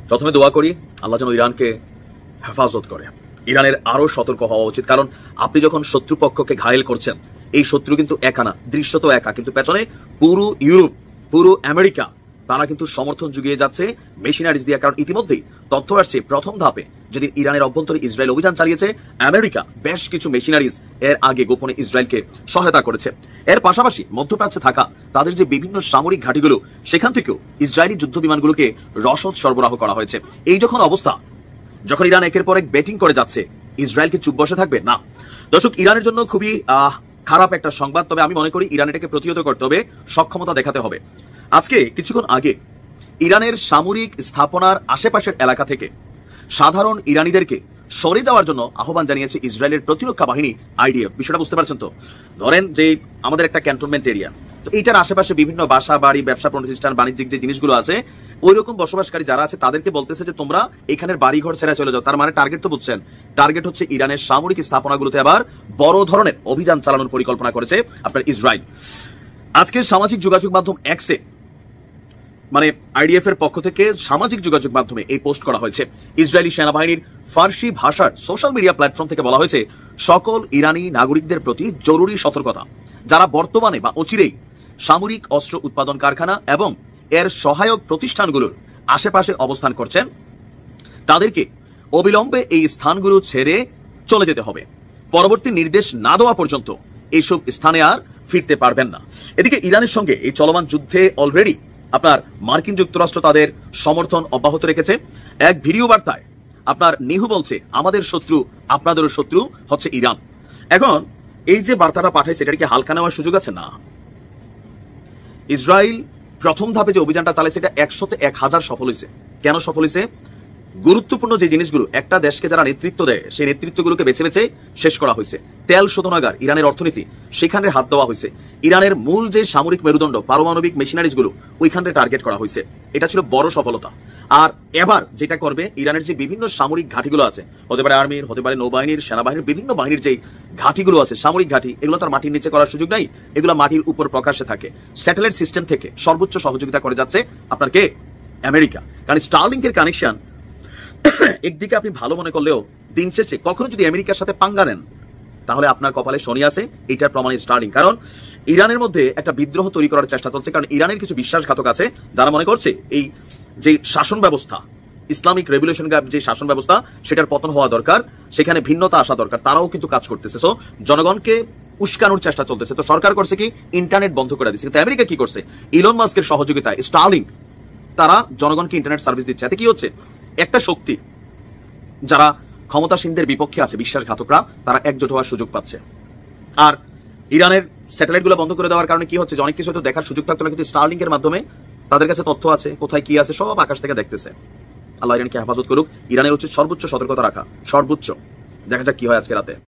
প্রথমে দোয়া করি আল্লাহ যেন ইরানকে হেফাজত করে। ইরানের আরো সতর্ক হওয়া উচিত, কারণ আপনি যখন শত্রুপক্ষকে ঘায়েল করছেন, এই শত্রু কিন্তু একা না, দৃশ্যত একা, কিন্তু পেছনে পুরো ইউরোপ, পুরো আমেরিকা তারা কিন্তু সমর্থন জুগিয়ে যাচ্ছে মেশিনারিজ দিয়ে। কারণ ইতিমধ্যেই তথ্য আসছে প্রথম ধাপে যেদিন ইরানের অভ্যন্তরে ইসরায়েল অভিযান চালিয়েছে, আমেরিকা বেশ কিছু মেশিনারিজ এর আগে গোপনে ইসরায়েলকে সহায়তা করেছে। এর পাশাপাশি মধ্যপ্রাচ্যে থাকা তাদের যে বিভিন্ন সামরিক ঘাঁটিগুলো, সেখান থেকেও ইসরায়েলি যুদ্ধ বিমানগুলোকে রসদ সরবরাহ করা হয়েছে। এই যখন অবস্থা, যখন ইরান একের পর এক ব্যাটিং করে যাচ্ছে, ইসরায়েলকে চুপ বসে থাকবে না। দর্শক, ইরানের জন্য খুবই খারাপ একটা সংবাদ। তবে আমি মনে করি ইরান এটাকে প্রতিহত করতে হবে, সক্ষমতা দেখাতে হবে। আজকে কিছুক্ষণ আগে ইরানের সামরিক স্থাপনার আশেপাশের এলাকা থেকে সাধারণ ইরানিদেরকে সরে যাওয়ার জন্য আহ্বান জানিয়েছে ইসরায়েলের প্রতিরক্ষা বাহিনী আইডিএফ। বিষয়টা বুঝতে পারছেন তো? ধরেন যে আমাদের একটা ক্যান্টনমেন্ট এরিয়া, তো এইটার আশেপাশে বিভিন্ন বাসা বাড়ি, ব্যবসা প্রতিষ্ঠান, বাণিজ্যিক যে জিনিসগুলো আছে, ওই রকম বসবাসকারী যারা আছে তাদেরকে বলতেছে যে তোমরা এখানের বাড়িঘর ছেড়ে চলে যাও। তার মানে টার্গেট তো বুঝছেন, টার্গেট হচ্ছে ইরানের সামরিক স্থাপনাগুলোতে আবার বড় ধরনের অভিযান চালানোর পরিকল্পনা করেছে আপনার ইসরায়েল। আজকের সামাজিক যোগাযোগ মাধ্যম এক্সে, মানে আইডিএফ এর পক্ষ থেকে সামাজিক যোগাযোগ মাধ্যমে এই পোস্ট করা হয়েছে। ইসরায়েলি সেনাবাহিনীর ফার্সি ভাষার সোশ্যাল মিডিয়া প্ল্যাটফর্ম থেকে বলা হয়েছে, সকল ইরানি নাগরিকদের প্রতি জরুরি সতর্কতা, যারা বর্তমানে বা অচিরেই সামরিক অস্ত্র উৎপাদন কারখানা এবং এর সহায়ক প্রতিষ্ঠানগুলোর আশেপাশে অবস্থান করছেন, তাদেরকে অবিলম্বে এই স্থানগুলো ছেড়ে চলে যেতে হবে। পরবর্তী নির্দেশ না দেওয়া পর্যন্ত এইসব স্থানে আর ফিরতে পারবেন না। এদিকে ইরানের সঙ্গে এই চলমান যুদ্ধে অলরেডি আপনার মার্কিন যুক্তরাষ্ট্র তাদের সমর্থন অব্যাহত রেখেছে। এক ভিডিও বার্তায় আপনার নিহু বলছে, আমাদের শত্রু আপনাদেরও শত্রু হচ্ছে ইরান। এখন এই যে বার্তাটা পাঠাইছে, এটা কি হালকা নেওয়ার সুযোগ আছে? না। ইসরায়েল প্রথম ধাপে যে অভিযানটা চালাইছে, এটা 100তে 1000 সফল হয়েছে। কেন সফল হয়েছে? গুরুত্বপূর্ণ যে জিনিসগুলো একটা দেশকে যারা নেতৃত্ব দেয়, সেই নেতৃত্বগুলোকে বেছে বেছে শেষ করা হয়েছে। তেল শোধনাগার, ইরানের অর্থনীতি, সেখানে হাত দেওয়া হয়েছে। ইরানের মূল যে সামরিক মেরুদণ্ড, পারমাণবিক মেশিনারিজগুলো, ওইখানে টার্গেট করা হয়েছে। এটা ছিল বড় সফলতা। আর এবার যেটা করবে, ইরানের যে বিভিন্ন সামরিক ঘাঁটিগুলো আছে, হতে পারে আর্মির, হতে পারে নৌবাহিনীর, সেনাবাহিনীর, বিভিন্ন বাহিনীর যে ঘাঁটিগুলো আছে, সামরিক ঘাঁটি, এগুলো তার মাটির নিচে করার সুযোগ নাই, এগুলো মাটির উপর প্রকাশ্যে থাকে। স্যাটেলাইট সিস্টেম থেকে সর্বোচ্চ সহযোগিতা করে যাচ্ছে আপনার কে? আমেরিকা। কারণ স্টারলিংকের কানেকশন একদিকে আপনি ভালো মনে করলেও দিন শেষে কখনো যদি আমেরিকার সাথে পাঙ্গা নেন, তাহলে আপনার কপালে শনি আছে। এটার প্রমাণ স্টারলিং। কারণ ইরানের মধ্যে একটা বিদ্রোহ তৈরি করার চেষ্টা চলছে। কারণ ইরানের কিছু বিশ্বাসঘাতক আছে যারা মনে করছে এই যে শাসন ব্যবস্থা, ইসলামিক রেভলিউশন যে শাসন ব্যবস্থা, সেটার পতন হওয়া দরকার, সেখানে ভিন্নতা আসা দরকার। তারাও কিন্তু কাজ করতেছে। সো জনগণকে উস্কানোর চেষ্টা চলতেছে। তো সরকার করছে কি, ইন্টারনেট বন্ধ করে দিচ্ছে। কিন্তু আমেরিকা কি করছে? ইলন মাস্কের সহযোগিতায় স্টারলিং তারা জনগণকে ইন্টারনেট সার্ভিস দিচ্ছে। এতে কি হচ্ছে? একটা শক্তি যারা ক্ষমতাসীনদের বিপক্ষে আছে, বিশ্বাসঘাতকরা, তারা একজোট হওয়ার সুযোগ পাচ্ছে। আর ইরানের স্যাটেলাইট গুলো বন্ধ করে দেওয়ার কারণে কি হচ্ছে, যে অনেক কিছু হয়তো দেখার সুযোগ থাকতো না, কিন্তু স্টারলিংক এর মাধ্যমে তাদের কাছে তথ্য আছে, কোথায় কি আছে সব আকাশ থেকে দেখতেছে। আল্লাহ ইরানকে হেফাজত করুক। ইরানের উচিত সর্বোচ্চ সতর্কতা রাখা, সর্বোচ্চ। দেখা যাক কি হয় আজকে রাতে।